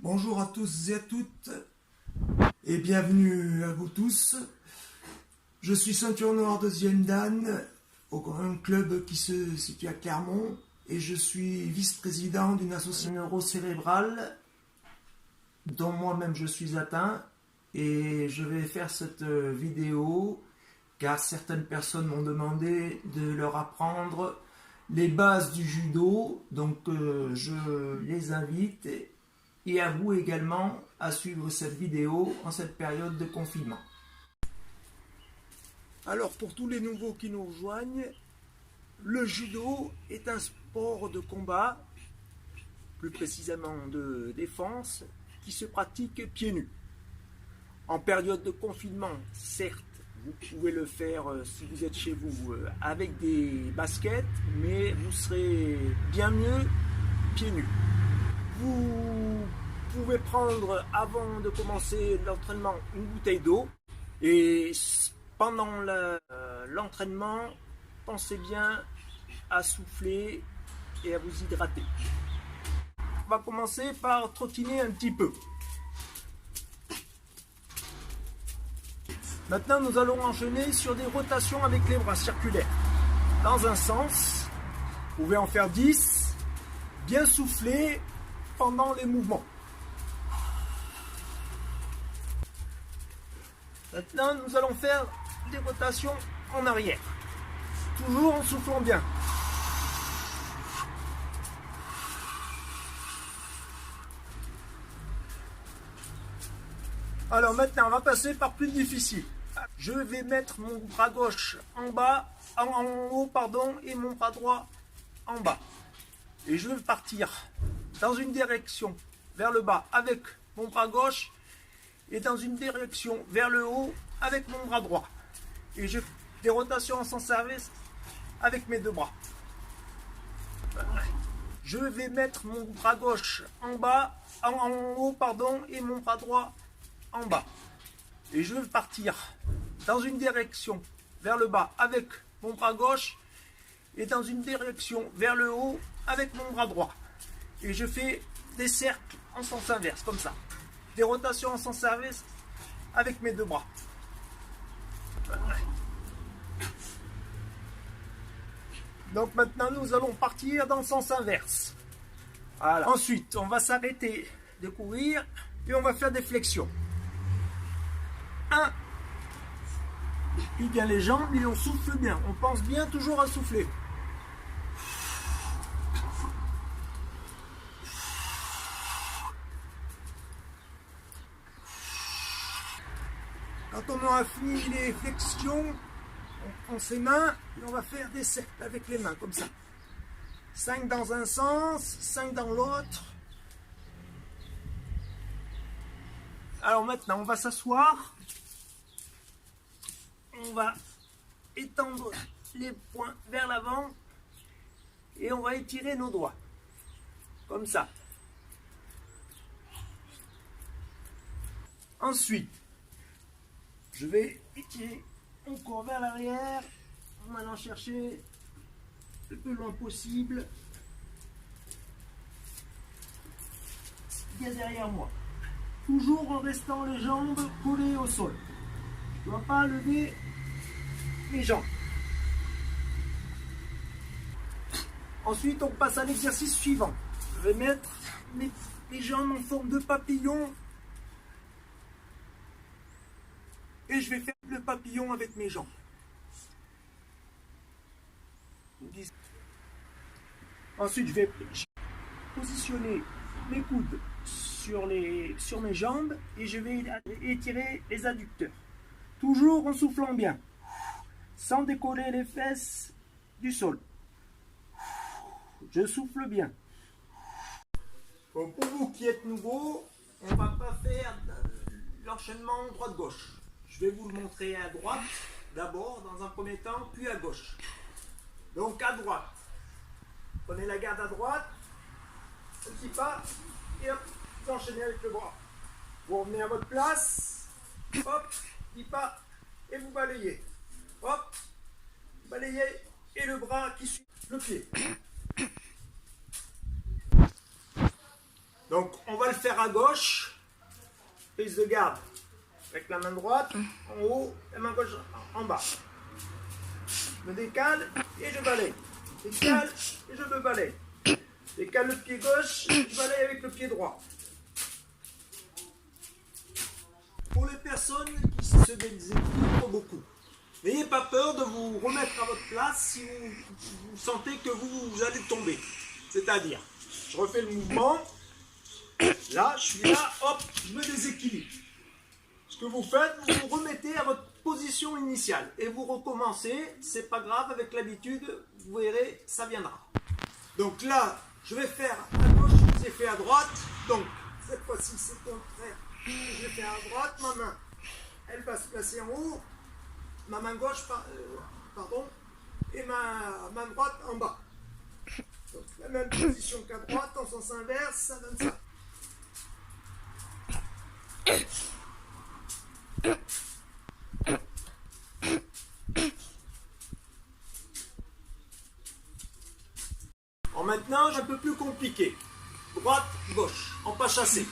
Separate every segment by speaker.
Speaker 1: Bonjour à tous et à toutes et bienvenue à vous tous. Je suis ceinture noire deuxième dan un club qui se situe à Clermont et je suis vice-président d'une association neurocérébrale dont moi-même je suis atteint et je vais faire cette vidéo car certaines personnes m'ont demandé de leur apprendre les bases du judo, donc je les invite et à vous également à suivre cette vidéo en cette période de confinement. Alors pour tous les nouveaux qui nous rejoignent, le judo est un sport de combat, plus précisément de défense, qui se pratique pieds nus. En période de confinement, certes, vous pouvez le faire si vous êtes chez vous avec des baskets, mais vous serez bien mieux pieds nus. Vous pouvez prendre avant de commencer l'entraînement une bouteille d'eau et pendant l'entraînement, pensez bien à souffler et à vous hydrater. On va commencer par trottiner un petit peu. Maintenant, nous allons enchaîner sur des rotations avec les bras circulaires. Dans un sens, vous pouvez en faire 10, bien souffler pendant les mouvements. Maintenant, nous allons faire des rotations en arrière. Toujours en soufflant bien. Alors maintenant, on va passer par plus difficile. Je vais mettre mon bras gauche en bas, en haut, pardon, et mon bras droit en bas. Et je vais partir dans une direction vers le bas avec mon bras gauche et dans une direction vers le haut avec mon bras droit. Et je fais des rotations en sens inverse avec mes deux bras. Je vais mettre mon bras gauche en bas, en haut, pardon, et mon bras droit en bas. Et je vais partir dans une direction vers le bas avec mon bras gauche et dans une direction vers le haut avec mon bras droit. Et je fais des cercles en sens inverse, comme ça. Des rotations en sens inverse avec mes deux bras. Donc maintenant, nous allons partir dans le sens inverse. Voilà. Ensuite, on va s'arrêter de courir et on va faire des flexions. 1. Puis bien les jambes et on souffle bien. On pense bien toujours à souffler. Quand on aura fini les flexions, on prend ses mains et on va faire des cercles avec les mains, comme ça. 5 dans un sens, 5 dans l'autre. Alors maintenant, on va s'asseoir. On va étendre les poings vers l'avant et on va étirer nos doigts. Comme ça. Ensuite, je vais étirer mon corps vers l'arrière en allant chercher le plus loin possible ce qu'il y a derrière moi. Toujours en restant les jambes collées au sol. Je ne dois pas lever mes jambes. Ensuite, on passe à l'exercice suivant. Je vais mettre mes jambes en forme de papillon. Et je vais faire le papillon avec mes jambes. Ensuite, je vais positionner mes coudes sur mes jambes et je vais étirer les adducteurs. Toujours en soufflant bien, sans décoller les fesses du sol. Je souffle bien. Bon, pour vous qui êtes nouveaux, on ne va pas faire l'enchaînement droite-gauche. Je vais vous le montrer à droite, d'abord, dans un premier temps, puis à gauche. Donc à droite. Prenez la garde à droite, un petit pas, et hop, vous enchaînez avec le bras. Vous revenez à votre place, hop, petit pas, et vous balayez. Hop, balayez, et le bras qui suit le pied. Donc on va le faire à gauche, prise de garde avec la main droite en haut, la main gauche en bas. Je me décale et je balaye. Décale et je me balaye. Décale le pied gauche, je balaye avec le pied droit. Pour les personnes qui se déséquilibrent beaucoup, n'ayez pas peur de vous remettre à votre place si vous sentez que vous allez tomber. C'est-à-dire, je refais le mouvement, là, je suis là, hop, je me déséquilibre. Ce que vous faites, vous vous remettez à votre position initiale et vous recommencez, c'est pas grave, avec l'habitude, vous verrez, ça viendra. Donc là, je vais faire à gauche, je l'ai fait à droite, donc cette fois-ci c'est contraire. Je vais faire à droite, ma main, elle va se placer en haut, ma main gauche, pardon, et ma main droite en bas. Donc la même position qu'à droite, en sens inverse, ça donne ça. Alors maintenant, un peu plus compliqué. Droite, gauche, en pas chassé.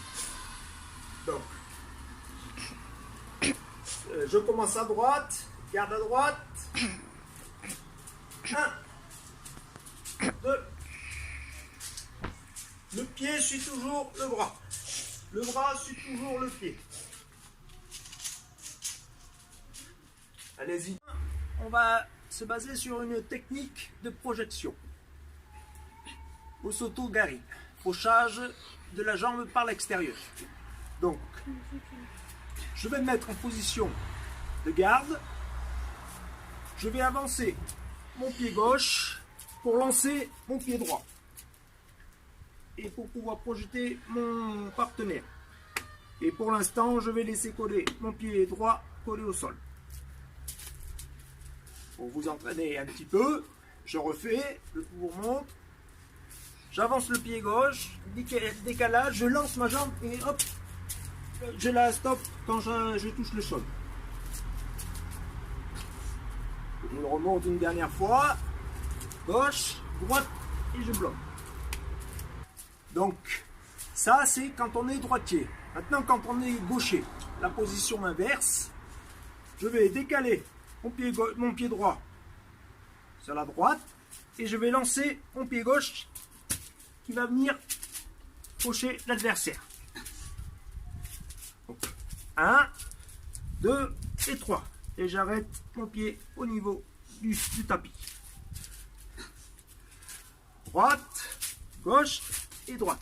Speaker 1: Donc, je commence à droite, garde à droite. 1, 2. Le pied suit toujours le bras. Le bras suit toujours le pied. Allez-y. On va se baser sur une technique de projection. Osoto-gari, fauchage de la jambe par l'extérieur. Donc, je vais me mettre en position de garde. Je vais avancer mon pied gauche pour lancer mon pied droit. Et pour pouvoir projeter mon partenaire. Et pour l'instant, je vais laisser coller mon pied droit collé au sol. Pour vous entraîner un petit peu, je refais, je vous remonte. J'avance le pied gauche, décalage, je lance ma jambe et hop, je la stoppe quand je touche le sol. Je le remonte une dernière fois, gauche, droite et je bloque. Donc, ça c'est quand on est droitier. Maintenant, quand on est gaucher, la position inverse, je vais décaler mon pied droit sur la droite et je vais lancer mon pied gauche qui va venir faucher l'adversaire. 1, 2 et 3. Et j'arrête mon pied au niveau du tapis. Droite, gauche et droite.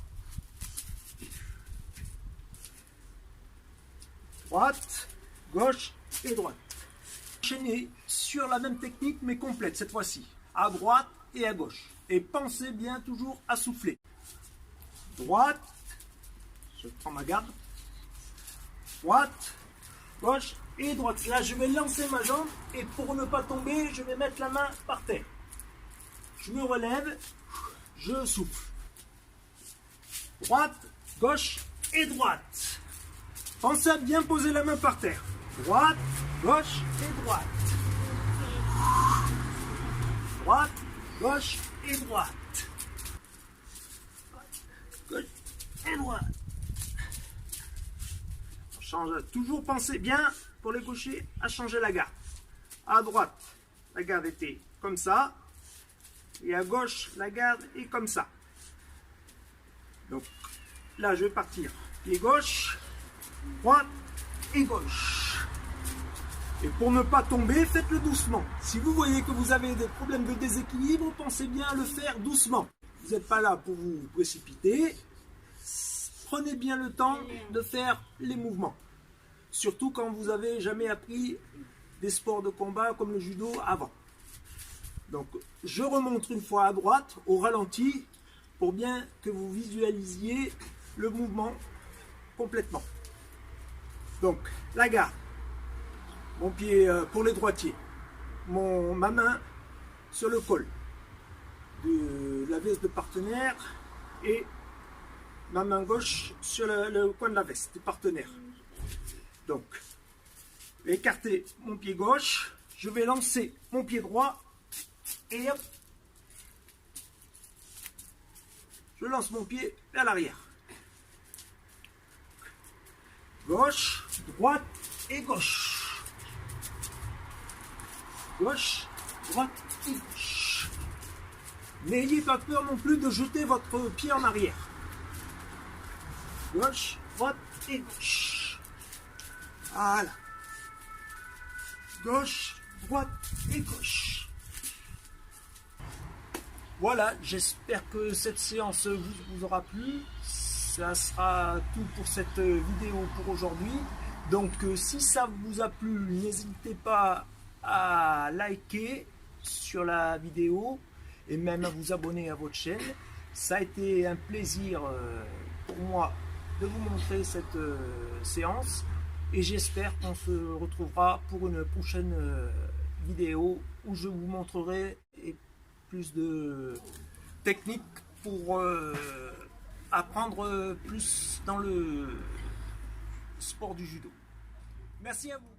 Speaker 1: Droite, gauche et droite. Enchaînez sur la même technique mais complète cette fois-ci. À droite et à gauche. Et pensez bien toujours à souffler. Droite, je prends ma garde. Droite, gauche et droite. Là, je vais lancer ma jambe et pour ne pas tomber, je vais mettre la main par terre. Je me relève, je souffle. Droite, gauche et droite. Pensez à bien poser la main par terre. Droite, gauche et droite. Droite, gauche et droite. Gauche et droite. On change. Toujours pensez bien, pour les gauchers, à changer la garde. À droite, la garde était comme ça. Et à gauche, la garde est comme ça. Donc là, je vais partir. Pied gauche, droite et gauche. Et pour ne pas tomber, faites-le doucement. Si vous voyez que vous avez des problèmes de déséquilibre, pensez bien à le faire doucement. Vous n'êtes pas là pour vous précipiter. Prenez bien le temps de faire les mouvements. Surtout quand vous n'avez jamais appris des sports de combat comme le judo avant. Donc, je remonte une fois à droite, au ralenti, pour bien que vous visualisiez le mouvement complètement. Donc, la garde. Mon pied pour les droitiers, ma main sur le col de la veste de partenaire et ma main gauche sur le coin de la veste du partenaire. Donc, je vais écarter mon pied gauche, je vais lancer mon pied droit et hop, je lance mon pied vers l'arrière. Gauche, droite et gauche. Gauche, droite et gauche. N'ayez pas peur non plus de jeter votre pied en arrière. Gauche, droite et gauche. Voilà. Gauche, droite et gauche. Voilà, j'espère que cette séance vous aura plu. Ça sera tout pour cette vidéo pour aujourd'hui. Donc si ça vous a plu, n'hésitez pas à liker sur la vidéo et même à vous abonner à votre chaîne. Ça a été un plaisir pour moi de vous montrer cette séance et j'espère qu'on se retrouvera pour une prochaine vidéo où je vous montrerai plus de techniques pour apprendre plus dans le sport du judo. Merci à vous.